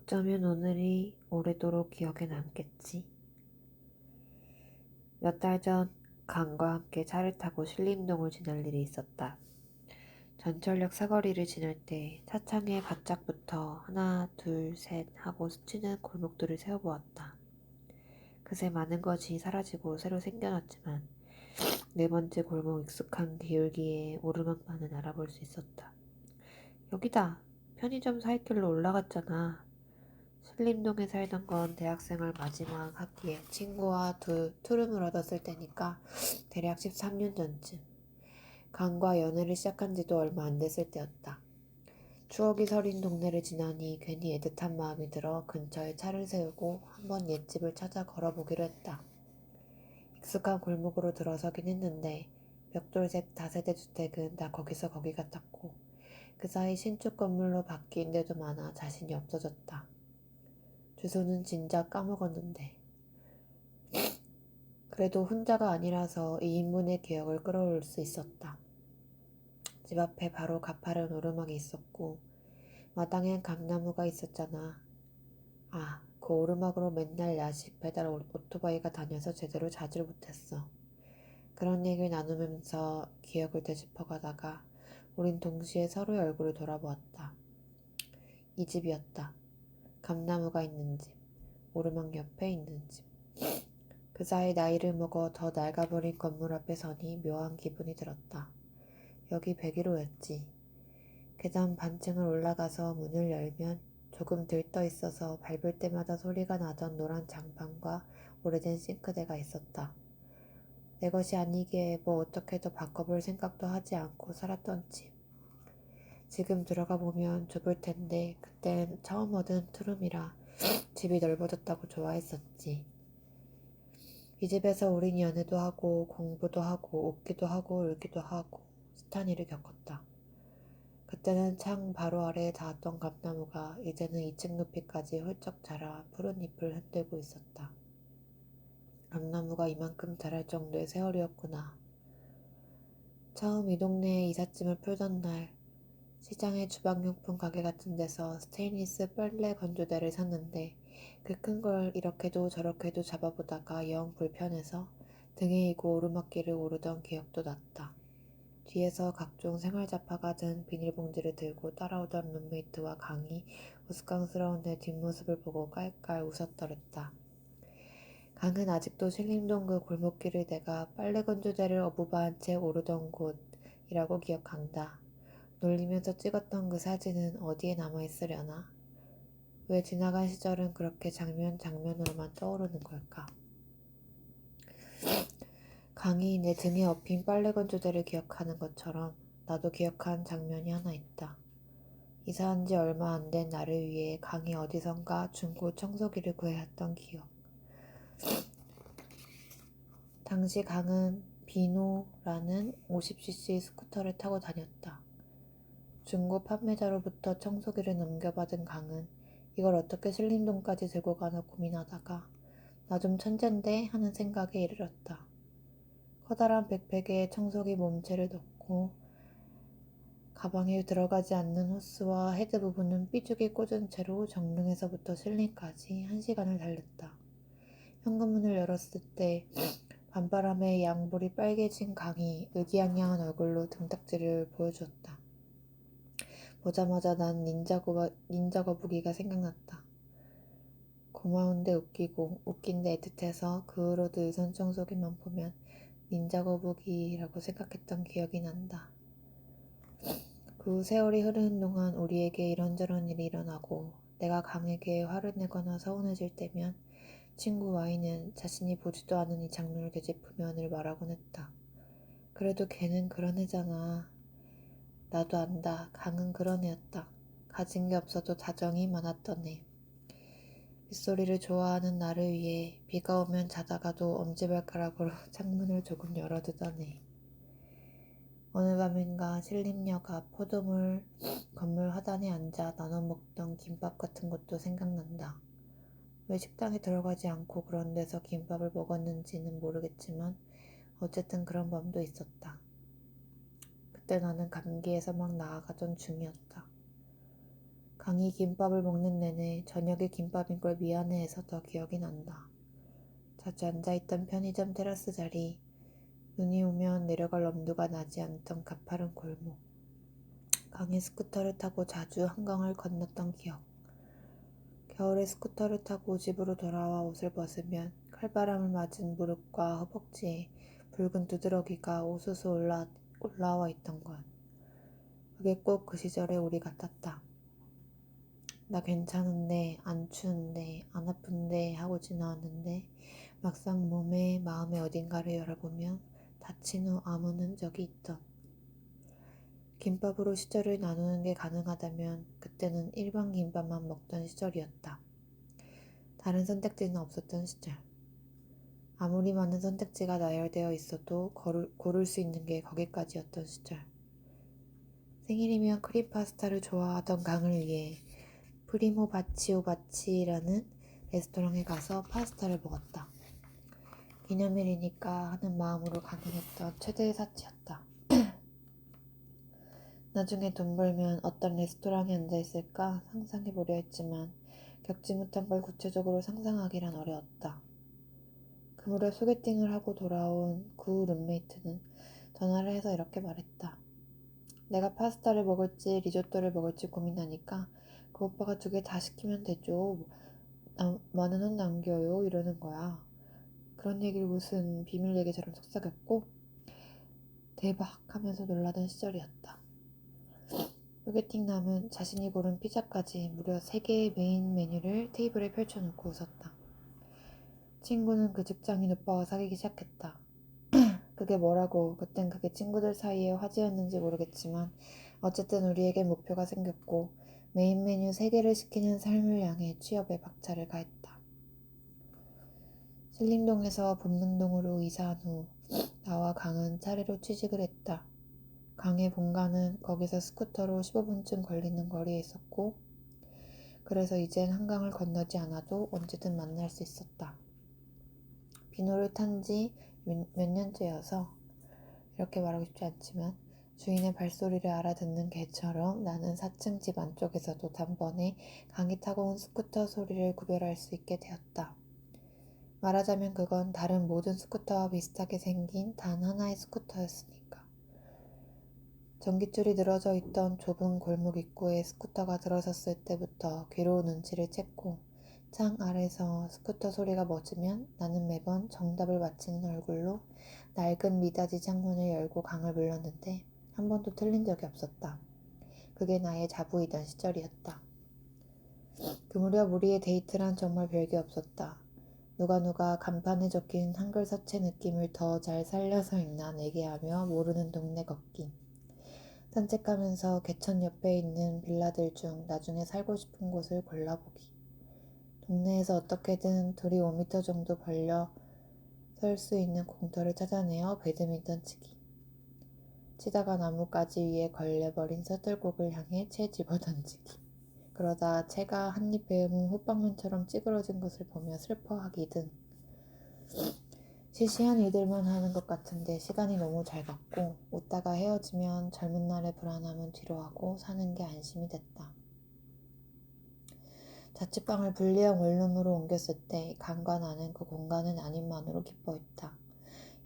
어쩌면 오늘이 오래도록 기억에 남겠지. 몇 달 전 강과 함께 차를 타고 신림동을 지날 일이 있었다. 전철역 사거리를 지날 때 차창에 바짝 붙어 하나, 둘, 셋 하고 스치는 골목들을 세어보았다. 그새 많은 것이 사라지고 새로 생겨났지만 네 번째 골목 익숙한 기울기에 오르막만은 알아볼 수 있었다. 여기다! 편의점 사이길로 올라갔잖아. 신림동에 살던 건 대학생활 마지막 학기에 친구와 투룸을 얻었을 때니까 대략 13년 전쯤. 강과 연애를 시작한 지도 얼마 안 됐을 때였다. 추억이 서린 동네를 지나니 괜히 애틋한 마음이 들어 근처에 차를 세우고 한번 옛집을 찾아 걸어보기로 했다. 익숙한 골목으로 들어서긴 했는데 벽돌색 다세대 주택은 다 거기서 거기 같았고 그 사이 신축 건물로 바뀐 데도 많아 자신이 없어졌다. 주소는 진작 까먹었는데 그래도 혼자가 아니라서 2인분의 기억을 끌어올 수 있었다. 집 앞에 바로 가파른 오르막이 있었고 마당엔 감나무가 있었잖아. 아, 그 오르막으로 맨날 야식 배달 오토바이가 다녀서 제대로 자질 못했어. 그런 얘기를 나누면서 기억을 되짚어가다가 우린 동시에 서로의 얼굴을 돌아보았다. 이 집이었다. 감나무가 있는 집, 오르막 옆에 있는 집. 그 사이 나이를 먹어 더 낡아버린 건물 앞에 서니 묘한 기분이 들었다. 여기 101호였지. 계단 반층을 올라가서 문을 열면 조금 들떠 있어서 밟을 때마다 소리가 나던 노란 장판과 오래된 싱크대가 있었다. 내 것이 아니기에 뭐 어떻게 더 바꿔볼 생각도 하지 않고 살았던 집. 지금 들어가 보면 좁을 텐데 그땐 처음 얻은 투룸이라 집이 넓어졌다고 좋아했었지. 이 집에서 우린 연애도 하고 공부도 하고 웃기도 하고 울기도 하고 숱한 일을 겪었다. 그때는 창 바로 아래에 닿았던 감나무가 이제는 2층 높이까지 훌쩍 자라 푸른 잎을 흔들고 있었다. 감나무가 이만큼 자랄 정도의 세월이었구나. 처음 이 동네에 이삿짐을 풀던 날 시장의 주방용품 가게 같은 데서 스테인리스 빨래 건조대를 샀는데 그 큰 걸 이렇게도 저렇게도 잡아보다가 영 불편해서 등에 이고 오르막길을 오르던 기억도 났다. 뒤에서 각종 생활 잡화가 든 비닐봉지를 들고 따라오던 룸메이트와 강이 우스꽝스러운 내 뒷모습을 보고 깔깔 웃었더랬다. 강은 아직도 신림동 그 골목길을 내가 빨래 건조대를 어부바한 채 오르던 곳이라고 기억한다. 놀리면서 찍었던 그 사진은 어디에 남아있으려나? 왜 지나간 시절은 그렇게 장면으로만 떠오르는 걸까? 강이 내 등에 업힌 빨래 건조대를 기억하는 것처럼 나도 기억한 장면이 하나 있다. 이사한 지 얼마 안 된 나를 위해 강이 어디선가 중고 청소기를 구해왔던 기억. 당시 강은 비노라는 50cc 스쿠터를 타고 다녔다. 중고 판매자로부터 청소기를 넘겨받은 강은 이걸 어떻게 신림동까지 들고 가나 고민하다가 나 좀 천잰데 하는 생각에 이르렀다. 커다란 백팩에 청소기 몸체를 넣고 가방에 들어가지 않는 호스와 헤드 부분은 삐죽이 꽂은 채로 정릉에서부터 신림까지 1시간을 달렸다. 현관문을 열었을 때 밤바람에 양볼이 빨개진 강이 의기양양한 얼굴로 등딱지를 보여주었다. 보자마자 난 닌자 거북이가 생각났다. 고마운데 웃기고 웃긴데 애틋해서 그 후로도 유선 청소기만 보면 닌자 거북이라고 생각했던 기억이 난다. 그 세월이 흐르는 동안 우리에게 이런저런 일이 일어나고 내가 강에게 화를 내거나 서운해질 때면 친구 Y는 자신이 보지도 않은 이 장면을 되짚으며 늘 말하곤 했다. 그래도 걔는 그런 애잖아. 나도 안다. 강은 그런 애였다. 가진 게 없어도 다정이 많았던 애. 빗소리를 좋아하는 나를 위해 비가 오면 자다가도 엄지발가락으로 창문을 조금 열어두던 애. 어느 밤인가 신림역 앞 포도물 건물 화단에 앉아 나눠 먹던 김밥 같은 것도 생각난다. 왜 식당에 들어가지 않고 그런 데서 김밥을 먹었는지는 모르겠지만 어쨌든 그런 밤도 있었다. 그때 나는 감기에서 막 나아가던 중이었다. 강이 김밥을 먹는 내내 저녁에 김밥인 걸 미안해해서 더 기억이 난다. 자주 앉아있던 편의점 테라스 자리, 눈이 오면 내려갈 엄두가 나지 않던 가파른 골목, 강에 스쿠터를 타고 자주 한강을 건넜던 기억. 겨울에 스쿠터를 타고 집으로 돌아와 옷을 벗으면 칼바람을 맞은 무릎과 허벅지에 붉은 두드러기가 우수수 올라와 있던 것. 그게 꼭 그 시절의 우리 같았다. 나 괜찮은데, 안 추운데, 안 아픈데 하고 지나왔는데 막상 몸에 마음의 어딘가를 열어보면 다친 후 아문 흔적이 있던. 김밥으로 시절을 나누는 게 가능하다면 그때는 일반 김밥만 먹던 시절이었다. 다른 선택지는 없었던 시절. 아무리 많은 선택지가 나열되어 있어도 고를 수 있는 게 거기까지였던 시절. 생일이면 크림 파스타를 좋아하던 강을 위해 프리모 바치오 바치라는 레스토랑에 가서 파스타를 먹었다. 기념일이니까 하는 마음으로 가능했던 최대의 사치였다. 나중에 돈 벌면 어떤 레스토랑에 앉아있을까 상상해보려 했지만 겪지 못한 걸 구체적으로 상상하기란 어려웠다. 그 무렵 소개팅을 하고 돌아온 구 룸메이트는 전화를 해서 이렇게 말했다. 내가 파스타를 먹을지 리조또를 먹을지 고민하니까 그 오빠가 2개 다 시키면 되죠. 10,000원 남겨요 이러는 거야. 그런 얘기를 무슨 비밀 얘기처럼 속삭였고 대박 하면서 놀라던 시절이었다. 소개팅 남은 자신이 고른 피자까지 무려 3개의 메인 메뉴를 테이블에 펼쳐놓고 웃었다. 친구는 그 직장인 오빠와 사귀기 시작했다. 그게 뭐라고 그땐 그게 친구들 사이에 화제였는지 모르겠지만 어쨌든 우리에겐 목표가 생겼고 메인 메뉴 3개를 시키는 삶을 향해 취업에 박차를 가했다. 신림동에서 본능동으로 이사한 후 나와 강은 차례로 취직을 했다. 강의 본가는 거기서 스쿠터로 15분쯤 걸리는 거리에 있었고 그래서 이젠 한강을 건너지 않아도 언제든 만날 수 있었다. 비누를 탄 지 몇 년째여서 이렇게 말하고 싶지 않지만 주인의 발소리를 알아듣는 개처럼 나는 4층 집 안쪽에서도 단번에 강이 타고 온 스쿠터 소리를 구별할 수 있게 되었다. 말하자면 그건 다른 모든 스쿠터와 비슷하게 생긴 단 하나의 스쿠터였으니까. 전깃줄이 늘어져 있던 좁은 골목 입구에 스쿠터가 들어섰을 때부터 귀로 눈치를 챘고 창 아래서 스쿠터 소리가 멎으면 나는 매번 정답을 맞히는 얼굴로 낡은 미닫이 창문을 열고 강을 불렀는데 한 번도 틀린 적이 없었다. 그게 나의 자부이던 시절이었다. 그 무렵 우리의 데이트란 정말 별게 없었다. 누가 간판에 적힌 한글 서체 느낌을 더 잘 살려서 읽나 내기하며 모르는 동네 걷기. 산책하면서 개천 옆에 있는 빌라들 중 나중에 살고 싶은 곳을 골라보기. 동네에서 어떻게든 둘이 5m 정도 벌려 설 수 있는 공터를 찾아내어 배드민턴 치기. 치다가 나뭇가지 위에 걸려버린 셔틀콕을 향해 채 집어던지기. 그러다 채가 한입 베어문 호빵면처럼 찌그러진 것을 보며 슬퍼하기 등 시시한 일들만 하는 것 같은데 시간이 너무 잘 갔고 웃다가 헤어지면 젊은 날의 불안함은 뒤로하고 사는 게 안심이 됐다. 자취방을 분리형 원룸으로 옮겼을 때 강과 나는 그 공간은 아님만으로 기뻐했다.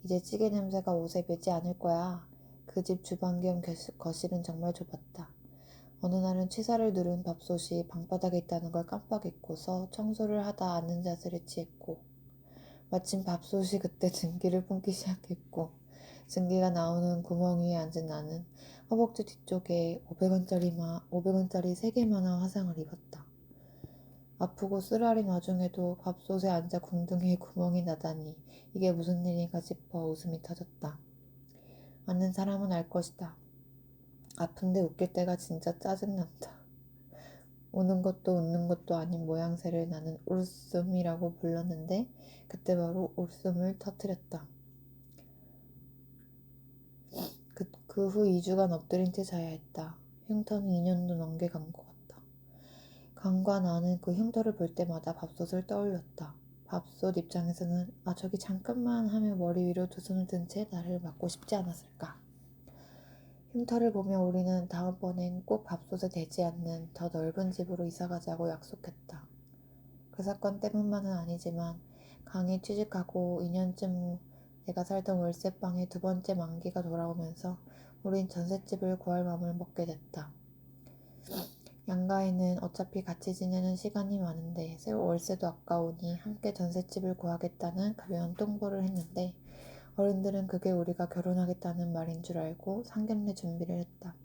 이제 찌개 냄새가 옷에 배지 않을 거야. 그 집 주방 겸 거실은 정말 좁았다. 어느 날은 취사를 누른 밥솥이 방바닥에 있다는 걸 깜빡 잊고서 청소를 하다 앉는 자세를 취했고 마침 밥솥이 그때 증기를 뿜기 시작했고 증기가 나오는 구멍 위에 앉은 나는 허벅지 뒤쪽에 500원짜리 3개만한 화상을 입었다. 아프고 쓰라린 와중에도 밥솥에 앉아 궁둥이에 구멍이 나다니 이게 무슨 일인가 싶어 웃음이 터졌다. 아는 사람은 알 것이다. 아픈데 웃길 때가 진짜 짜증난다. 우는 것도 웃는 것도 아닌 모양새를 나는 울숨이라고 불렀는데 그때 바로 울숨을 터뜨렸다. 그 후 2주간 엎드린 채 자야 했다. 흉터는 2년도 넘게 간 것 같다. 강과 나는 그 흉터를 볼 때마다 밥솥을 떠올렸다. 밥솥 입장에서는 저기 잠깐만 하며 머리 위로 2 손을 든 채 나를 맞고 싶지 않았을까. 흉터를 보며 우리는 다음번엔 꼭 밥솥에 대지 않는 더 넓은 집으로 이사가자고 약속했다. 그 사건 때문만은 아니지만 강이 취직하고 2년쯤 후 내가 살던 월세방의 두 번째 만기가 돌아오면서 우린 전셋집을 구할 마음을 먹게 됐다. 양가에는 어차피 같이 지내는 시간이 많은데 월세도 아까우니 함께 전셋집을 구하겠다는 가벼운 통보를 했는데 어른들은 그게 우리가 결혼하겠다는 말인 줄 알고 상견례 준비를 했다.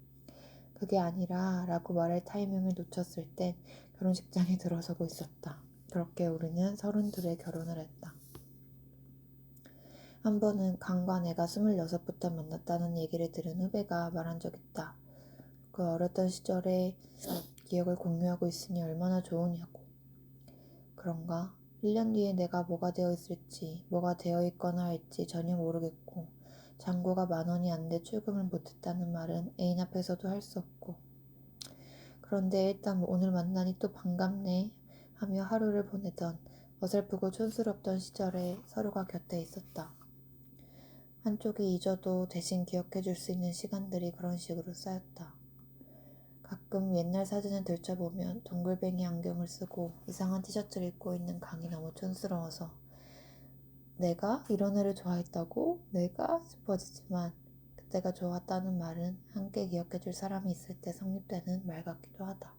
그게 아니라 라고 말할 타이밍을 놓쳤을 땐 결혼식장에 들어서고 있었다. 그렇게 우리는 32에 결혼을 했다. 한 번은 강과 내가 26부터 만났다는 얘기를 들은 후배가 말한 적 있다. 그 어렸던 시절의 기억을 공유하고 있으니 얼마나 좋으냐고. 그런가? 1년 뒤에 내가 뭐가 되어 있을지, 뭐가 되어 있거나 할지 전혀 모르겠고 잔고가 10,000원이 안 돼 출금을 못했다는 말은 애인 앞에서도 할 수 없고 그런데 일단 오늘 만나니 또 반갑네 하며 하루를 보내던 어설프고 촌스럽던 시절에 서로가 곁에 있었다. 한쪽이 잊어도 대신 기억해줄 수 있는 시간들이 그런 식으로 쌓였다. 가끔 옛날 사진을 들춰보면 동글뱅이 안경을 쓰고 이상한 티셔츠를 입고 있는 강이 너무 촌스러워서 내가 이런 애를 좋아했다고? 내가? 싶어지지만 그때가 좋았다는 말은 함께 기억해줄 사람이 있을 때 성립되는 말 같기도 하다.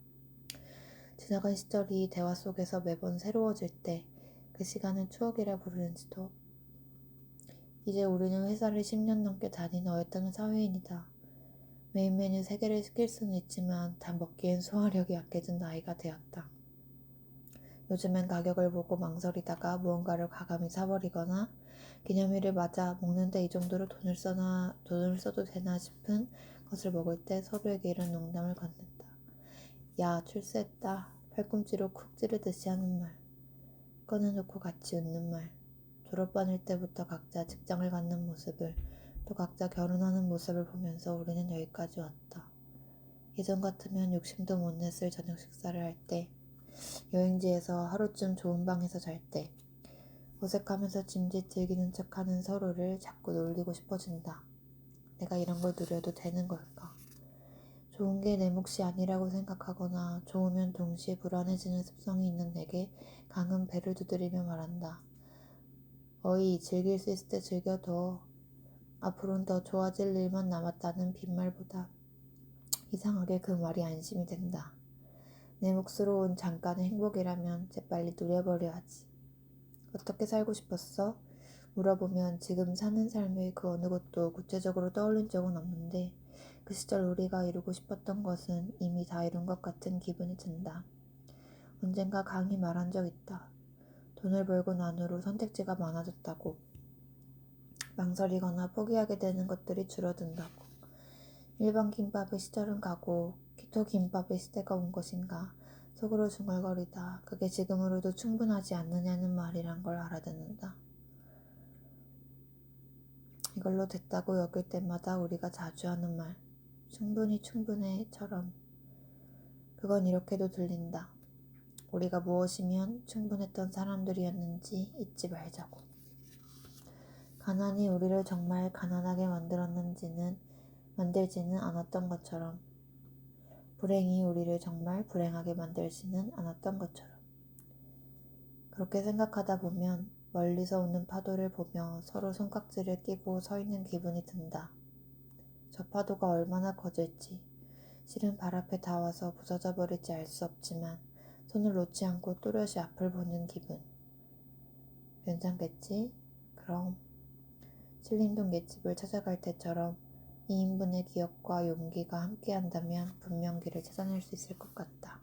지나간 시절이 대화 속에서 매번 새로워질 때 그 시간을 추억이라 부르는지도. 이제 우리는 회사를 10년 넘게 다닌 어엿한 사회인이다. 메인 메뉴 3개를 시킬 수는 있지만 다 먹기엔 소화력이 약해진 나이가 되었다. 요즘엔 가격을 보고 망설이다가 무언가를 과감히 사버리거나 기념일을 맞아 먹는데 이 정도로 돈을 써도 되나 싶은 것을 먹을 때 서로에게 이런 농담을 건넨다. 야, 출세했다. 팔꿈치로 쿡 찌르듯이 하는 말. 꺼내놓고 같이 웃는 말. 졸업반일 때부터 각자 직장을 갖는 모습을 또 각자 결혼하는 모습을 보면서 우리는 여기까지 왔다. 예전 같으면 욕심도 못 냈을 저녁 식사를 할 때, 여행지에서 하루쯤 좋은 방에서 잘 때, 어색하면서 짐짓 즐기는 척하는 서로를 자꾸 놀리고 싶어진다. 내가 이런 걸 누려도 되는 걸까? 좋은 게 내 몫이 아니라고 생각하거나 좋으면 동시에 불안해지는 습성이 있는 내게 강은 배를 두드리며 말한다. 어이, 즐길 수 있을 때 즐겨둬. 앞으로는 더 좋아질 일만 남았다는 빈말보다 이상하게 그 말이 안심이 된다. 내 몫으로 온 잠깐의 행복이라면 재빨리 누려버려 하지. 어떻게 살고 싶었어? 물어보면 지금 사는 삶의 그 어느 것도 구체적으로 떠올린 적은 없는데 그 시절 우리가 이루고 싶었던 것은 이미 다 이룬 것 같은 기분이 든다. 언젠가 강이 말한 적 있다. 돈을 벌고 난 후로 선택지가 많아졌다고. 망설이거나 포기하게 되는 것들이 줄어든다고. 일반 김밥의 시절은 가고 키토 김밥의 시대가 온 것인가 속으로 중얼거리다 그게 지금으로도 충분하지 않느냐는 말이란 걸 알아듣는다. 이걸로 됐다고 여길 때마다 우리가 자주 하는 말 충분해처럼 그건 이렇게도 들린다. 우리가 무엇이면 충분했던 사람들이었는지 잊지 말자고. 가난이 우리를 정말 가난하게 만들지는 않았던 것처럼 불행이 우리를 정말 불행하게 만들지는 않았던 것처럼. 그렇게 생각하다 보면 멀리서 오는 파도를 보며 서로 손깍지를 끼고 서 있는 기분이 든다. 저 파도가 얼마나 커질지, 실은 발 앞에 닿아서 부서져 버릴지 알 수 없지만 손을 놓지 않고 또렷이 앞을 보는 기분. 괜찮겠지? 그럼 신림동 갯집을 찾아갈 때처럼 2인분의 기억과 용기가 함께한다면 분명 길을 찾아낼 수 있을 것 같다.